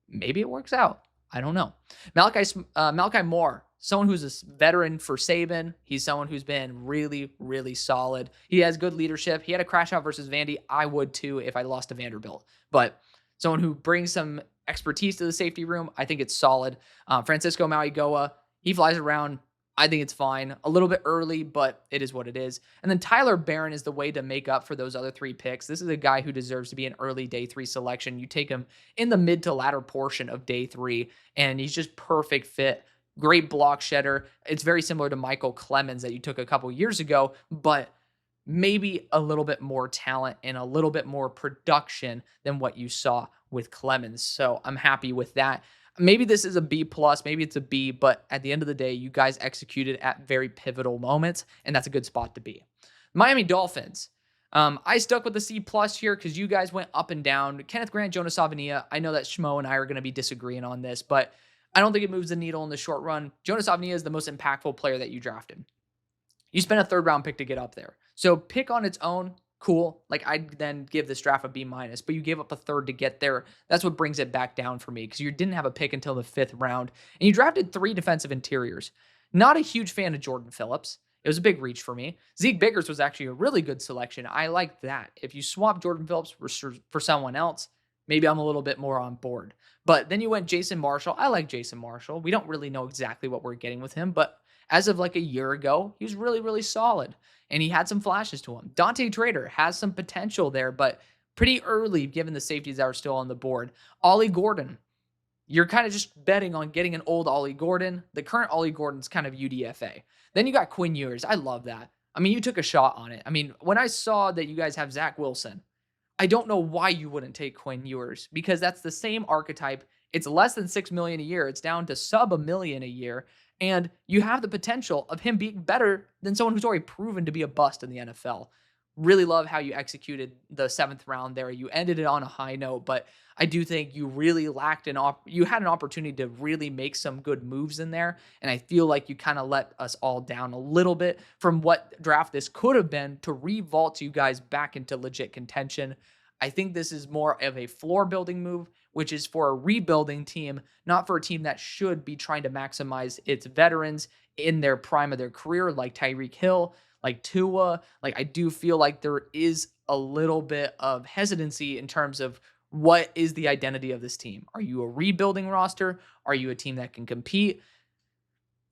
Maybe it works out. I don't know. Malachi Moore, someone who's a veteran for Saban. He's someone who's been really, really solid. He has good leadership. He had a crash out versus Vandy. I would too if I lost to Vanderbilt. But someone who brings some expertise to the safety room, I think it's solid. Francisco Mauigoa, he flies around. I think it's fine. A little bit early, but it is what it is. And then Tyler Barron is the way to make up for those other 3 picks. This is a guy who deserves to be an early day 3 selection. You take him in the mid to latter portion of day 3, and he's just perfect fit. Great block shedder. It's very similar to Michael Clemens that you took a couple years ago, but maybe a little bit more talent and a little bit more production than what you saw with Clemens. So I'm happy with that. Maybe this is a B plus, maybe it's a B, but at the end of the day, you guys executed at very pivotal moments, and that's a good spot to be. Miami Dolphins. I stuck with the C plus here because you guys went up and down. Kenneth Grant, Jonas Savania. I know that Schmo and I are going to be disagreeing on this, but I don't think it moves the needle in the short run. Jonas Savania is the most impactful player that you drafted. You spent a 3rd round pick to get up there. So pick on its own, cool. Like, I'd then give this draft a B minus, but you gave up a 3rd to get there. That's what brings it back down for me because you didn't have a pick until the 5th round, and you drafted 3 defensive interiors. Not a huge fan of Jordan Phillips. It was a big reach for me. Zeke Biggers was actually a really good selection. I liked that. If you swap Jordan Phillips for someone else, maybe I'm a little bit more on board. But then you went Jason Marshall. I like Jason Marshall. We don't really know exactly what we're getting with him, but as of like a year ago, he was really, really solid. And he had some flashes to him. Dante Trader has some potential there, but pretty early given the safeties that are still on the board. Ollie Gordon, you're kind of just betting on getting an old Ollie Gordon. The current Ollie Gordon's kind of UDFA. Then you got Quinn Ewers. I love that. I mean, you took a shot on it. I mean, when I saw that you guys have Zach Wilson, I don't know why you wouldn't take Quinn Ewers because that's the same archetype. It's less than $6 million a year. It's down to sub $1 million a year. And you have the potential of him being better than someone who's already proven to be a bust in the NFL. Really love how you executed the 7th round there. You ended it on a high note, but I do think you really lacked you had an opportunity to really make some good moves in there. And I feel like you kind of let us all down a little bit from what draft this could have been to revault you guys back into legit contention. I think this is more of a floor building move, which is for a rebuilding team, not for a team that should be trying to maximize its veterans in their prime of their career, like Tyreek Hill, like Tua. Like, I do feel like there is a little bit of hesitancy in terms of what is the identity of this team. Are you a rebuilding roster? Are you a team that can compete?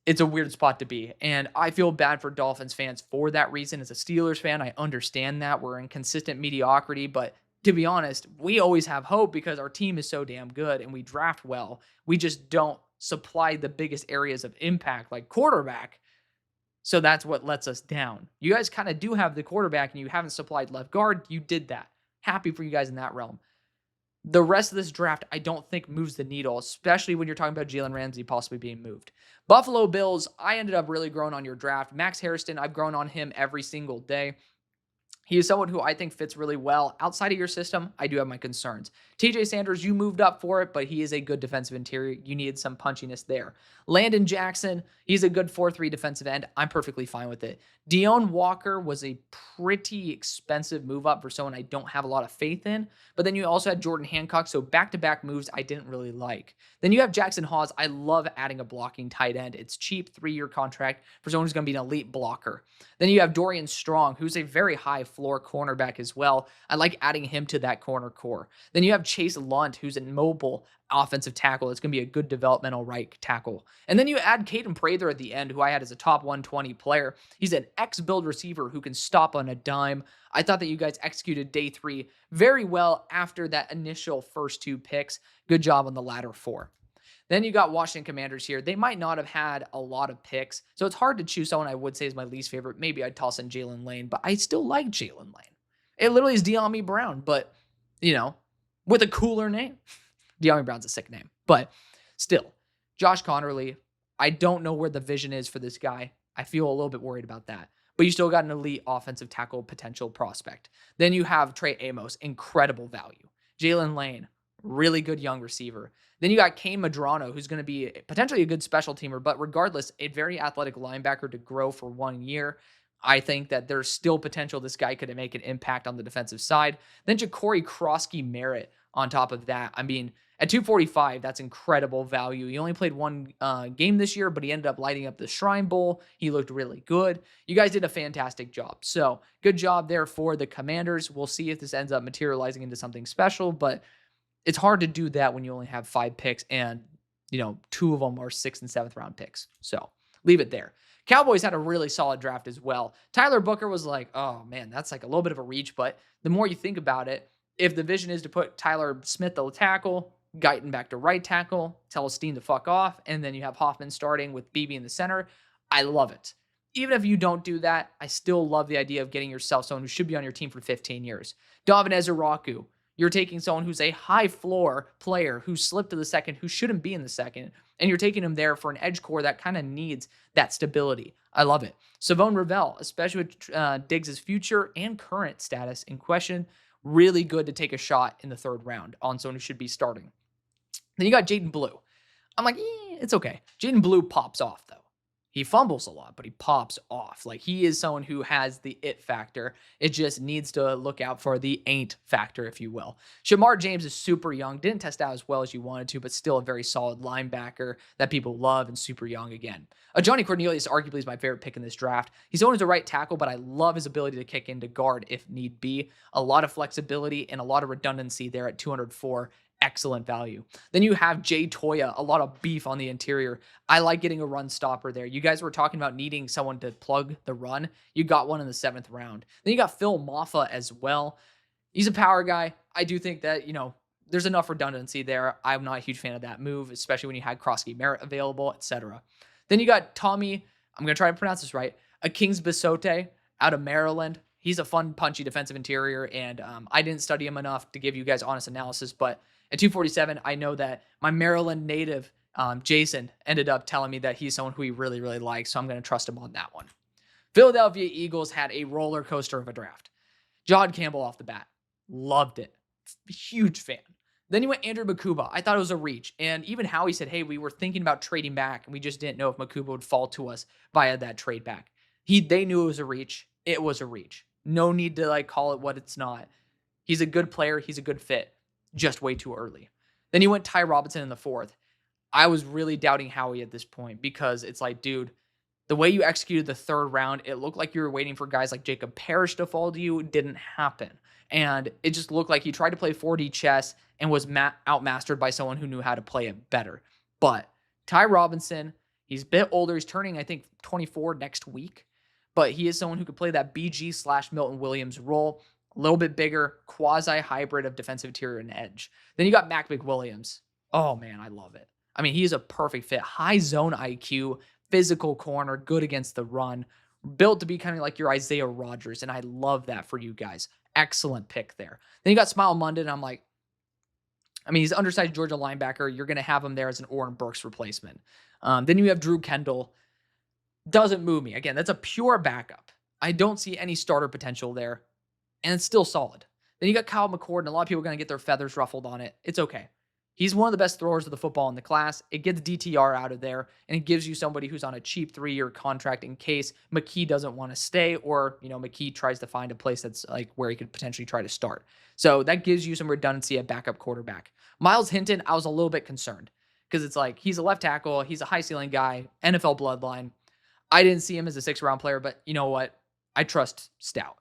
It's a weird spot to be. And I feel bad for Dolphins fans for that reason. As a Steelers fan, I understand that we're in consistent mediocrity, but to be honest, we always have hope because our team is so damn good and we draft well. We just don't supply the biggest areas of impact like quarterback. So that's what lets us down. You guys kind of do have the quarterback and you haven't supplied left guard. You did that. Happy for you guys in that realm. The rest of this draft, I don't think moves the needle, especially when you're talking about Jalen Ramsey possibly being moved. Buffalo Bills, I ended up really growing on your draft. Max Harrison, I've grown on him every single day. He is someone who I think fits really well. Outside of your system, I do have my concerns. TJ Sanders, you moved up for it, but he is a good defensive interior. You needed some punchiness there. Landon Jackson, he's a good 4-3 defensive end. I'm perfectly fine with it. Deone Walker was a pretty expensive move up for someone I don't have a lot of faith in. But then you also had Jordan Hancock, so back-to-back moves I didn't really like. Then you have Jackson Hawes. I love adding a blocking tight end. It's cheap, 3-year contract for someone who's going to be an elite blocker. Then you have Dorian Strong, who's a very high floor cornerback as well. I like adding him to that corner core. Then you have Chase Lunt, who's a mobile offensive tackle. It's going to be a good developmental right tackle. And then you add Caden Prather at the end, who I had as a top 120 player. He's an ex-build receiver who can stop on a dime. I thought that you guys executed day 3 very well after that initial first 2 picks. Good job on the latter 4. Then you got Washington Commanders here. They might not have had a lot of picks, so it's hard to choose someone I would say is my least favorite. Maybe I'd toss in Jalen Lane, but I still like Jalen Lane. It literally is De'Ami Brown, but, with a cooler name. De'Ami Brown's a sick name, but still. Josh Connerly, I don't know where the vision is for this guy. I feel a little bit worried about that. But you still got an elite offensive tackle potential prospect. Then you have Trey Amos, incredible value. Jalen Lane, really good young receiver. Then you got Kane Madrano, who's going to be potentially a good special teamer, but regardless, a very athletic linebacker to grow for 1 year. I think that there's still potential this guy could make an impact on the defensive side. Then Ja'Cory Krosky-Merritt on top of that. I mean, at 245, that's incredible value. He only played 1 game this year, but he ended up lighting up the Shrine Bowl. He looked really good. You guys did a fantastic job. So good job there for the Commanders. We'll see if this ends up materializing into something special, but it's hard to do that when you only have 5 picks and, 2 of them are 6th and 7th round picks. So leave it there. Cowboys had a really solid draft as well. Tyler Booker was like, oh man, that's like a little bit of a reach, but the more you think about it, if the vision is to put Tyler Smith the tackle, Guyton back to right tackle, tell Steen to fuck off, and then you have Hoffman starting with BB in the center, I love it. Even if you don't do that, I still love the idea of getting yourself someone who should be on your team for 15 years. Davin Ezeraku, you're taking someone who's a high floor player who slipped to the second, who shouldn't be in the second, and you're taking him there for an edge core that kind of needs that stability. I love it. Savone Ravel, especially with Diggs' future and current status in question, really good to take a shot in the 3rd round on someone who should be starting. Then you got Jaden Blue. I'm like, it's okay. Jaden Blue pops off, though. He fumbles a lot, but he pops off. Like, he is someone who has the it factor. It just needs to look out for the ain't factor, if you will. Shamar James is super young. Didn't test out as well as you wanted to, but still a very solid linebacker that people love and super young again. Johnny Cornelius arguably is my favorite pick in this draft. He's someone who's a right tackle, but I love his ability to kick into guard if need be. A lot of flexibility and a lot of redundancy there at 204. Excellent value. Then you have Jay Toya, a lot of beef on the interior. I like getting a run stopper there. You guys were talking about needing someone to plug the run. You got one in the 7th round. Then you got Phil Maffa as well. He's a power guy. I do think that, there's enough redundancy there. I'm not a huge fan of that move, especially when you had Krosky-Merritt available, etc. Then you got Tommy, I'm going to try to pronounce this right, Kings Bisote out of Maryland. He's a fun, punchy defensive interior, and I didn't study him enough to give you guys honest analysis, but at 247, I know that my Maryland native Jason ended up telling me that he's someone who he really, really likes, so I'm going to trust him on that one. Philadelphia Eagles had a roller coaster of a draft. John Campbell off the bat. Loved it. Huge fan. Then you went Andrew Makuba. I thought it was a reach. And even Howie said, hey, we were thinking about trading back, and we just didn't know if Makuba would fall to us via that trade back. They knew it was a reach. It was a reach. No need to call it what it's not. He's a good player. He's a good fit. Just way too early. Then you went Ty Robinson in the 4th. I was really doubting Howie at this point because it's like, dude, the way you executed the 3rd round, it looked like you were waiting for guys like Jacob Parrish to fall to you. It didn't happen. And it just looked like he tried to play 4D chess and was outmastered by someone who knew how to play it better. But Ty Robinson, he's a bit older. He's turning, I think, 24 next week. But he is someone who could play that BG/Milton Williams role. A little bit bigger, quasi-hybrid of defensive interior and edge. Then you got Mac McWilliams. Oh, man, I love it. I mean, he is a perfect fit. High zone IQ, physical corner, good against the run. Built to be kind of like your Isaiah Rodgers, and I love that for you guys. Excellent pick there. Then you got Smile London, and I'm like, he's an undersized Georgia linebacker. You're going to have him there as an Oren Burks replacement. Then you have Drew Kendall. Doesn't move me. Again, that's a pure backup. I don't see any starter potential there, and it's still solid. Then you got Kyle McCord, and a lot of people are going to get their feathers ruffled on it. It's okay. He's one of the best throwers of the football in the class. It gets DTR out of there, and it gives you somebody who's on a cheap 3-year contract in case McKee doesn't want to stay or, McKee tries to find a place that's where he could potentially try to start. So that gives you some redundancy at backup quarterback. Miles Hinton, I was a little bit concerned because it's like he's a left tackle. He's a high ceiling guy, NFL bloodline. I didn't see him as a 6th-round player, but you know what? I trust Stout.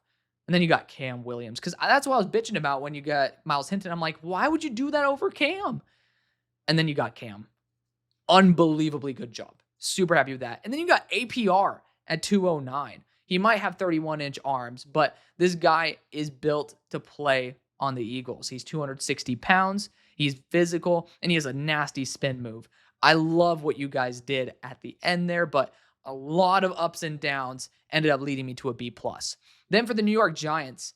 And then you got Cam Williams, because that's what I was bitching about when you got Miles Hinton. I'm like, why would you do that over Cam? And then you got Cam. Unbelievably good job. Super happy with that. And then you got APR at 209. He might have 31-inch arms, but this guy is built to play on the Eagles. He's 260 pounds. He's physical, and he has a nasty spin move. I love what you guys did at the end there, but a lot of ups and downs ended up leading me to a B+. Then for the New York Giants,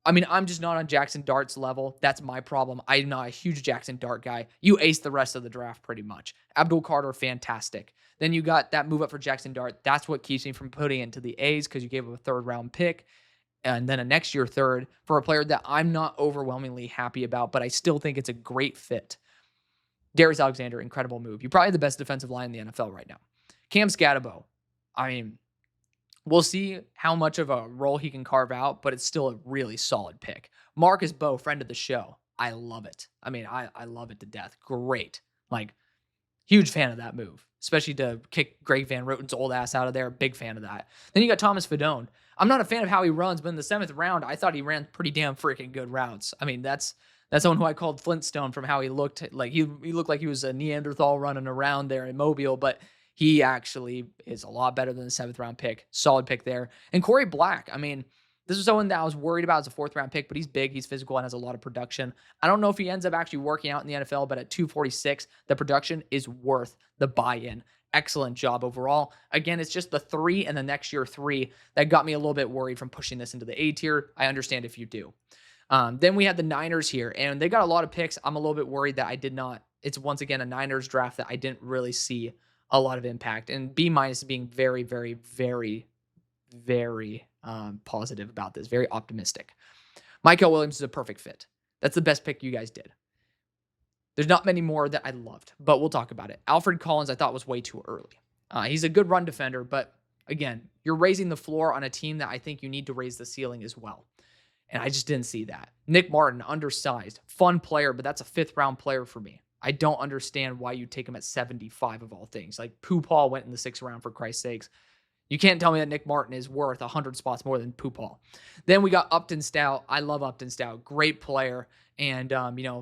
I'm just not on Jackson Dart's level. That's my problem. I'm not a huge Jackson Dart guy. You aced the rest of the draft pretty much. Abdul Carter, fantastic. Then you got that move up for Jackson Dart. That's what keeps me from putting it into the A's because you gave him a 3rd-round pick and then a next year 3rd for a player that I'm not overwhelmingly happy about, but I still think it's a great fit. Darius Alexander, incredible move. You're probably the best defensive line in the NFL right now. Cam Scatterbo, we'll see how much of a role he can carve out, but it's still a really solid pick. Marcus Bowe, friend of the show. I love it. I love it to death. Great. Huge fan of that move, especially to kick Greg Van Roten's old ass out of there. Big fan of that. Then you got Thomas Fedone. I'm not a fan of how he runs, but in the 7th round, I thought he ran pretty damn freaking good routes. That's someone who I called Flintstone from how he looked. He looked like he was a Neanderthal running around there in Mobile, but he actually is a lot better than the 7th-round pick. Solid pick there. And Corey Black, this is someone that I was worried about as a 4th-round pick, but he's big, he's physical, and has a lot of production. I don't know if he ends up actually working out in the NFL, but at 246, the production is worth the buy-in. Excellent job overall. Again, it's just the 3 and the next year 3 that got me a little bit worried from pushing this into the A tier. I understand if you do. Then we had the Niners here, and they got a lot of picks. I'm a little bit worried that I did not. It's once again a Niners draft that I didn't really see a lot of impact, and B- being very, very, very, very positive about this, very optimistic. Michael Williams is a perfect fit. That's the best pick you guys did. There's not many more that I loved, but we'll talk about it. Alfred Collins I thought was way too early. He's a good run defender, but again, you're raising the floor on a team that I think you need to raise the ceiling as well. And I just didn't see that. Nick Martin, undersized, fun player, but that's a 5th-round player for me. I don't understand why you take him at 75 of all things. Pooh Paul went in the 6th round, for Christ's sakes. You can't tell me that Nick Martin is worth 100 spots more than Pooh Paul. Then we got Upton Stout. I love Upton Stout. Great player. And,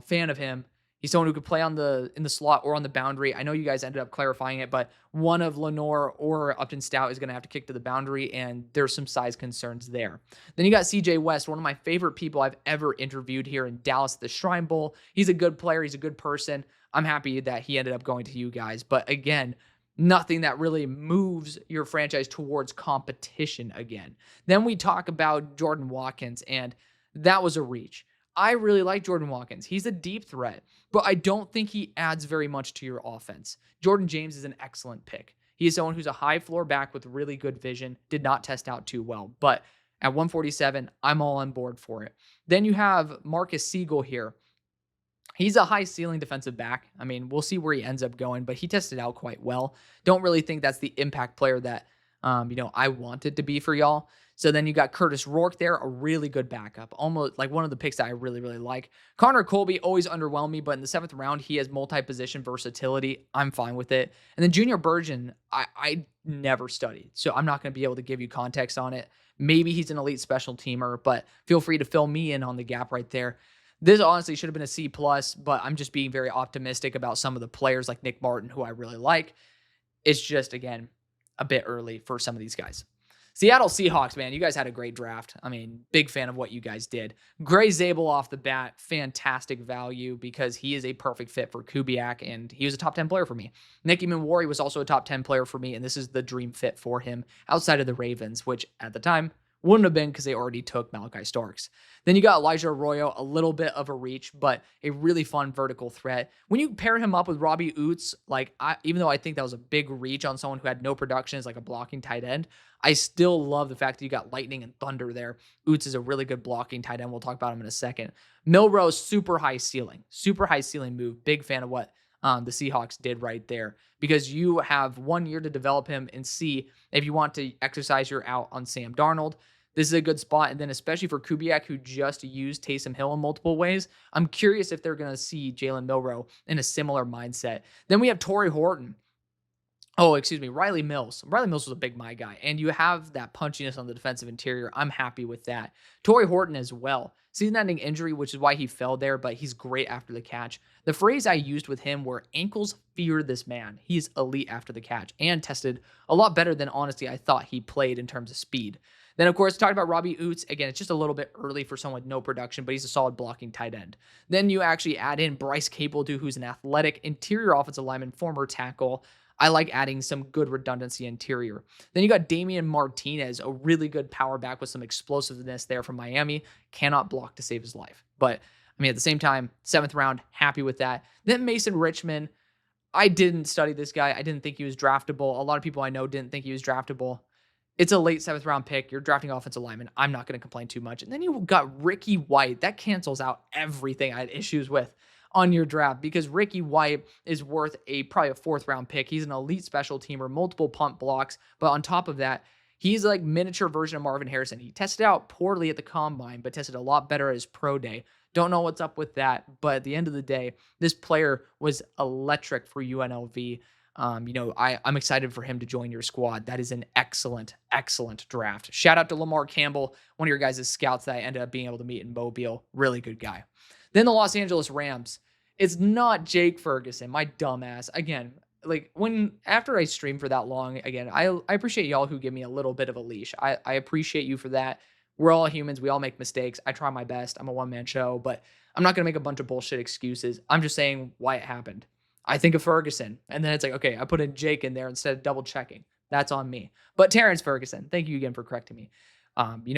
fan of him. He's someone who could play in the slot or on the boundary. I know you guys ended up clarifying it, but one of Lenore or Upton Stout is going to have to kick to the boundary, and there's some size concerns there. Then you got CJ West, one of my favorite people I've ever interviewed here in Dallas at the Shrine Bowl. He's a good player. He's a good person. I'm happy that he ended up going to you guys. But again, nothing that really moves your franchise towards competition again. Then we talk about Jordan Watkins, and that was a reach. I really like Jordan Watkins. He's a deep threat, but I don't think he adds very much to your offense. Jordan James is an excellent pick. He is someone who's a high floor back with really good vision, did not test out too well, but at 147, I'm all on board for it. Then you have Marcus Siegel here. He's a high ceiling defensive back. I mean, we'll see where he ends up going, but he tested out quite well. Don't really think that's the impact player that, I wanted to be for y'all. So then you got Curtis Rourke there, a really good backup, almost like one of the picks that I really, really like. Connor Colby always underwhelmed me, but in the 7th round, he has multi-position versatility. I'm fine with it. And then Junior Burgeon, I never studied, so I'm not going to be able to give you context on it. Maybe he's an elite special teamer, but feel free to fill me in on the gap right there. This honestly should have been a C+, but I'm just being very optimistic about some of the players like Nick Martin, who I really like. It's just, again, a bit early for some of these guys. Seattle Seahawks, man, you guys had a great draft. I mean, big fan of what you guys did. Gray Zabel off the bat, fantastic value because he is a perfect fit for Kubiak, and he was a top 10 player for me. Nicky Manwari was also a top 10 player for me, and this is the dream fit for him outside of the Ravens, which at the time wouldn't have been because they already took Malachi Starks. Then you got Elijah Arroyo, a little bit of a reach, but a really fun vertical threat. When you pair him up with Robbie Oots, even though I think that was a big reach on someone who had no production as like a blocking tight end, I still love the fact that you got lightning and thunder there. Oots is a really good blocking tight end. We'll talk about him in a second. Milrose, super high ceiling move. Big fan of what the Seahawks did right there, because you have 1 year to develop him and see if you want to exercise your out on Sam Darnold. This is a good spot. And then especially for Kubiak, who just used Taysom Hill in multiple ways, I'm curious if they're going to see Jalen Milroe in a similar mindset. Then we have Torrey Horton. Riley Mills. Riley Mills was a big my guy. And you have that punchiness on the defensive interior. I'm happy with that. Torrey Horton as well. Season-ending injury, which is why he fell there, but he's great after the catch. The phrase I used with him were ankles fear this man. He's elite after the catch and tested a lot better than, honestly, I thought he played in terms of speed. Then, of course, talking about Robbie Oots. Again, it's just a little bit early for someone with no production, but he's a solid blocking tight end. Then you actually add in Bryce Capledew, who's an athletic interior offensive lineman, former tackle. I like adding some good redundancy interior. Then you got Damian Martinez, a really good power back with some explosiveness there from Miami. Cannot block to save his life. But, I mean, at the same time, 7th round, happy with that. Then Mason Richman. I didn't study this guy. I didn't think he was draftable. A lot of people I know didn't think he was draftable. It's a late 7th round pick. You're drafting offensive lineman. I'm not going to complain too much. And then you got Ricky White. That cancels out everything I had issues with on your draft, because Ricky White is worth probably a 4th round pick. He's an elite special teamer, multiple punt blocks. But on top of that, he's like miniature version of Marvin Harrison. He tested out poorly at the combine, but tested a lot better at his pro day. Don't know what's up with that. But at the end of the day, this player was electric for UNLV. I'm excited for him to join your squad. That is an excellent, excellent draft. Shout out to Lamar Campbell, one of your guys' scouts that I ended up being able to meet in Mobile. Really good guy. Then the Los Angeles Rams. It's not Jake Ferguson, my dumbass. Again, after I stream for that long, again, I appreciate y'all who give me a little bit of a leash. I appreciate you for that. We're all humans. We all make mistakes. I try my best. I'm a one-man show, but I'm not going to make a bunch of bullshit excuses. I'm just saying why it happened. I think of Ferguson, and then it's like, okay, I put in Jake in there instead of double checking. That's on me. But Terrence Ferguson, thank you again for correcting me.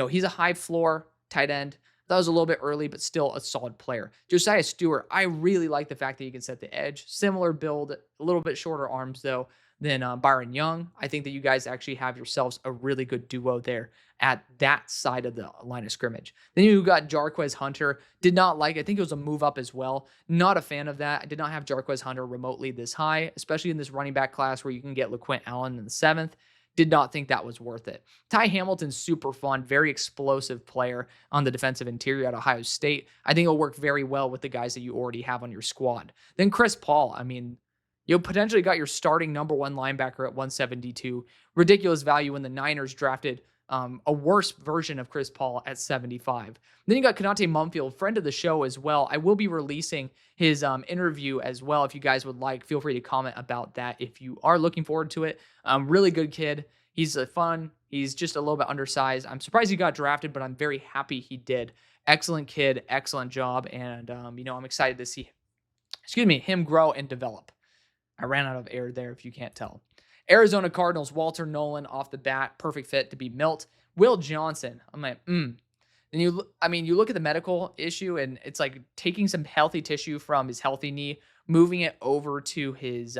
He's a high floor tight end. That was a little bit early, but still a solid player. Josiah Stewart, I really like the fact that he can set the edge. Similar build, a little bit shorter arms, though, than Byron Young. I think that you guys actually have yourselves a really good duo there at that side of the line of scrimmage. Then you got Jarquez Hunter. Did not like, I think it was a move up as well. Not a fan of that. I did not have Jarquez Hunter remotely this high, especially in this running back class where you can get LaQuint Allen in the 7th. Did not think that was worth it. Ty Hamilton's super fun, very explosive player on the defensive interior at Ohio State. I think it'll work very well with the guys that you already have on your squad. Then Chris Paul, you potentially got your starting number 1 linebacker at 172. Ridiculous value when the Niners drafted a worse version of Chris Paul at 75. Then you got Konate Mumfield, friend of the show as well. I will be releasing his interview as well. If you guys would like, feel free to comment about that if you are looking forward to it. Really good kid. He's fun. He's just a little bit undersized. I'm surprised he got drafted, but I'm very happy he did. Excellent kid, excellent job, and I'm excited to see him grow and develop. I ran out of air there if you can't tell. Arizona Cardinals, Walter Nolan off the bat, perfect fit to be Milt. Will Johnson, I'm like, Then you look at the medical issue, and it's like taking some healthy tissue from his healthy knee, moving it over to his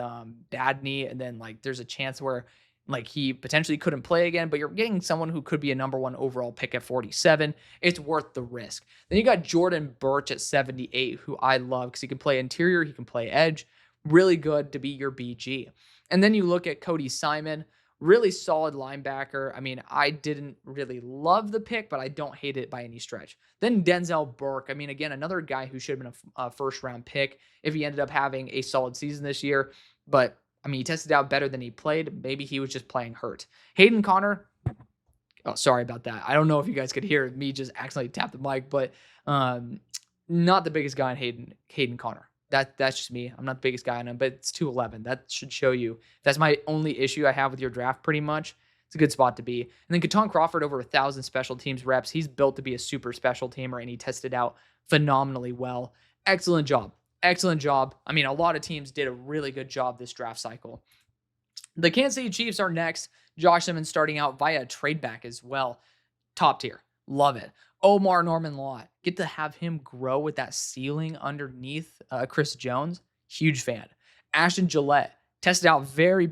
bad knee, and then like there's a chance where like he potentially couldn't play again, but you're getting someone who could be a number one overall pick at 47. It's worth the risk. Then you got Jordan Birch at 78, who I love because he can play interior, he can play edge, really good to be your BG. And then you look at Cody Simon, really solid linebacker. I mean, I didn't really love the pick, but I don't hate it by any stretch. Then Denzel Burke. I mean, again, another guy who should have been a first round pick if he ended up having a solid season this year. But I mean, he tested out better than he played. Maybe he was just playing hurt. Hayden Connor. Oh, sorry about that. I don't know if you guys could hear me just accidentally tap the mic, but not the biggest guy on Hayden Connor. That's just me. I'm not the biggest guy on him, but it's 211. That should show you. That's my only issue I have with your draft, pretty much. It's a good spot to be. And then Katon Crawford, over 1,000 special teams reps. He's built to be a super special teamer, and he tested out phenomenally well. Excellent job. Excellent job. I mean, a lot of teams did a really good job this draft cycle. The Kansas City Chiefs are next. Josh Simmons starting out via trade back as well. Top tier. Love it. Omar Norman Lott. Get to have him grow with that ceiling underneath Chris Jones. Huge fan. Ashton Gillette. Tested out very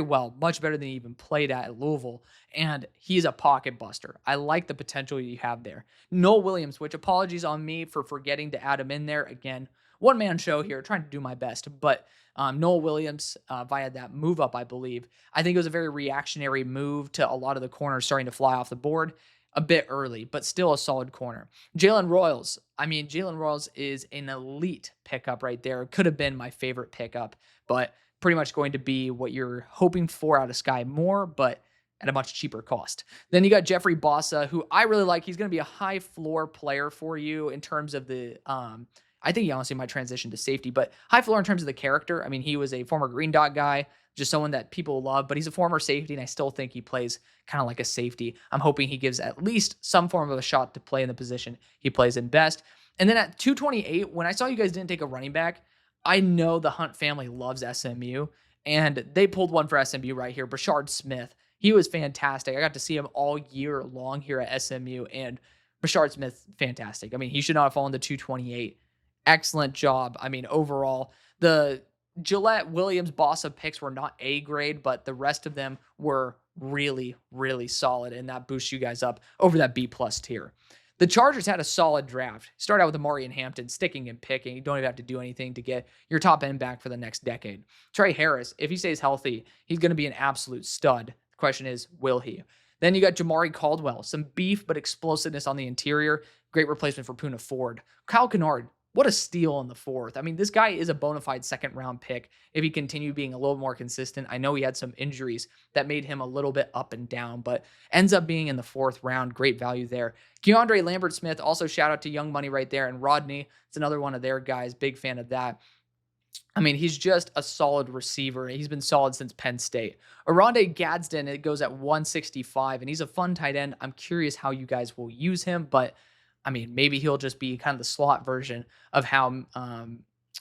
well. Much better than he even played at Louisville. And he's a pocket buster. I like the potential you have there. Noel Williams, which apologies on me for forgetting to add him in there. Again, one-man show here, trying to do my best. But Noel Williams, via that move up, I believe, I think it was a very reactionary move to a lot of the corners starting to fly off the board a bit early, but still a solid corner. Jalen Royals. I mean, Jalen Royals is an elite pickup right there. Could have been my favorite pickup, but pretty much going to be what you're hoping for out of Sky Moore, but at a much cheaper cost. Then you got Jeffrey Bossa, who I really like. He's going to be a high floor player for you in terms of the, I think he honestly might transition to safety, but high floor in terms of the character. I mean, he was a former Green Dot guy, just someone that people love, but he's a former safety, and I still think he plays kind of like a safety. I'm hoping he gives at least some form of a shot to play in the position he plays in best. And then at 228, when I saw you guys didn't take a running back, I know the Hunt family loves SMU, and they pulled one for SMU right here. Brashard Smith. He was fantastic. I got to see him all year long here at SMU, and Brashard Smith, fantastic. I mean, he should not have fallen to 228. Excellent job. I mean, overall, the Gillette, Williams, Bossa picks were not A grade, but the rest of them were really, really solid, and that boosts you guys up over that B+ tier. The Chargers had a solid draft. Start out with Amari and Hampton, sticking and picking. You don't even have to do anything to get your top end back for the next decade. Trey Harris, if he stays healthy, he's going to be an absolute stud. The question is, will he? Then you got Jamari Caldwell, some beef but explosiveness on the interior. Great replacement for Poona Ford. Kyle Kennard, what a steal in the fourth. I mean, this guy is a bona fide second-round pick if he continued being a little more consistent. I know he had some injuries that made him a little bit up and down, but ends up being in the fourth round. Great value there. Keandre Lambert-Smith, also shout out to Young Money right there. And Rodney, it's another one of their guys. Big fan of that. I mean, he's just a solid receiver. He's been solid since Penn State. Aronde Gadsden, it goes at 165, and he's a fun tight end. I'm curious how you guys will use him, but I mean, maybe he'll just be kind of the slot version of how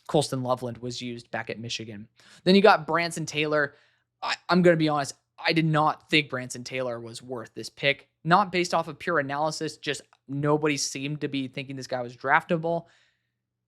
Colston Loveland was used back at Michigan. Then you got Branson Taylor. I'm going to be honest. I did not think Branson Taylor was worth this pick. Not based off of pure analysis. Just nobody seemed to be thinking this guy was draftable.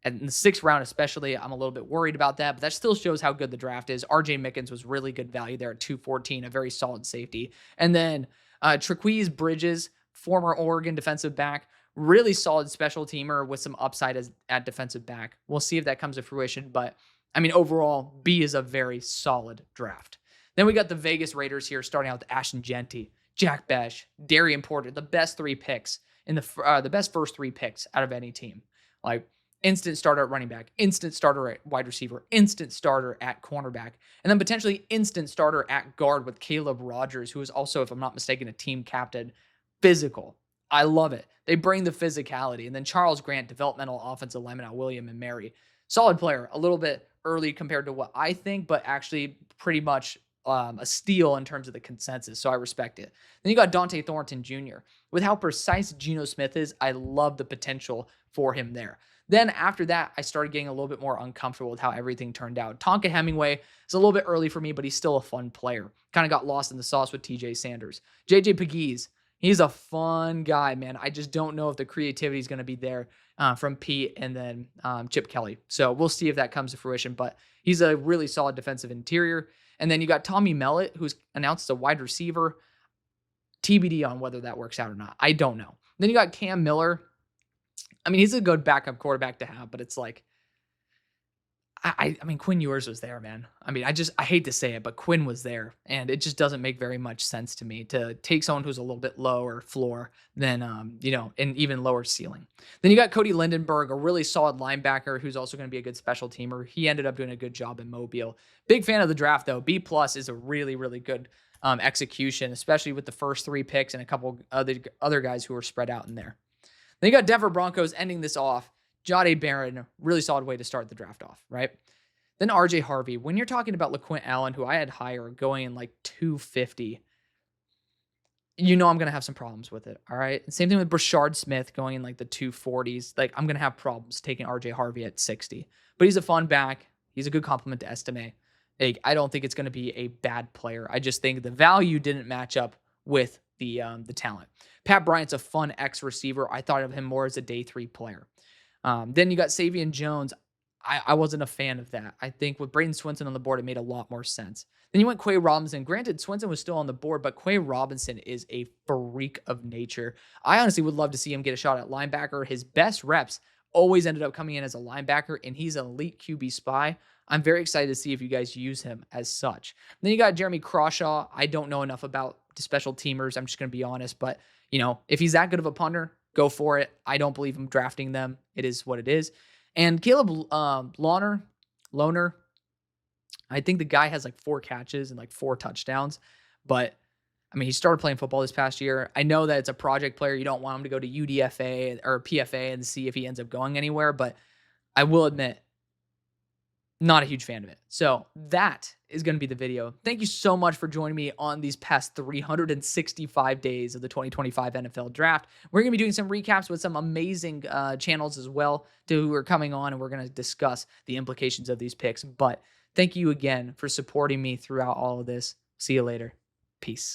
And in the 6th round especially, I'm a little bit worried about that. But that still shows how good the draft is. RJ Mickens was really good value there at 214. A very solid safety. And then Traquise Bridges, former Oregon defensive back. Really solid special teamer with some upside at defensive back. We'll see if that comes to fruition, but I mean, overall, B is a very solid draft. Then we got the Vegas Raiders here, starting out with Ashton Jeanty, Jack Besh, Darian Porter, the best 3 picks in the best first 3 picks out of any team. Like instant starter at running back, instant starter at wide receiver, instant starter at cornerback, and then potentially instant starter at guard with Caleb Rogers, who is also, if I'm not mistaken, a team captain. Physical. I love it. They bring the physicality. And then Charles Grant, developmental offensive lineman at William and Mary. Solid player. A little bit early compared to what I think, but actually pretty much a steal in terms of the consensus. So I respect it. Then you got Dante Thornton Jr. With how precise Geno Smith is, I love the potential for him there. Then after that, I started getting a little bit more uncomfortable with how everything turned out. Tonka Hemingway is a little bit early for me, but he's still a fun player. Kind of got lost in the sauce with TJ Sanders. JJ Pegues. He's a fun guy, man. I just don't know if the creativity is going to be there from Pete and then Chip Kelly. So we'll see if that comes to fruition. But he's a really solid defensive interior. And then you got Tommy Mellott, who's announced as a wide receiver. TBD on whether that works out or not. I don't know. Then you got Cam Miller. I mean, he's a good backup quarterback to have, but it's like, I mean, Quinn Ewers was there, man. I mean, I hate to say it, but Quinn was there, and it just doesn't make very much sense to me to take someone who's a little bit lower floor than, and even lower ceiling. Then you got Cody Lindenberg, a really solid linebacker who's also going to be a good special teamer. He ended up doing a good job in Mobile. Big fan of the draft, though. B+ is a really, really good execution, especially with the first 3 picks and a couple other guys who are spread out in there. Then you got Denver Broncos ending this off. Jahdae Barron, really solid way to start the draft off, right? Then RJ Harvey. When you're talking about LaQuint Allen, who I had higher, going in like 250, I'm going to have some problems with it, all right? And same thing with Brashard Smith going in like the 240s. Like, I'm going to have problems taking RJ Harvey at 60. But he's a fun back. He's a good compliment to Estime. Like, I don't think it's going to be a bad player. I just think the value didn't match up with the talent. Pat Bryant's a fun X receiver. I thought of him more as a day 3 player. Then you got Savion Jones. I wasn't a fan of that. I think with Braden Swinson on the board, it made a lot more sense. Then you went Quay Robinson. Granted, Swinson was still on the board, but Quay Robinson is a freak of nature. I honestly would love to see him get a shot at linebacker. His best reps always ended up coming in as a linebacker, and he's an elite QB spy. I'm very excited to see if you guys use him as such. Then you got Jeremy Crawshaw. I don't know enough about the special teamers. I'm just going to be honest, but if he's that good of a punter, go for it. I don't believe him drafting them. It is what it is. And Caleb Lohner, I think the guy has like 4 catches and like 4 touchdowns. But, I mean, he started playing football this past year. I know that it's a project player. You don't want him to go to UDFA or PFA and see if he ends up going anywhere. But I will admit, not a huge fan of it. So that is going to be the video. Thank you so much for joining me on these past 365 days of the 2025 NFL Draft. We're going to be doing some recaps with some amazing channels as well who are coming on, and we're going to discuss the implications of these picks. But thank you again for supporting me throughout all of this. See you later. Peace.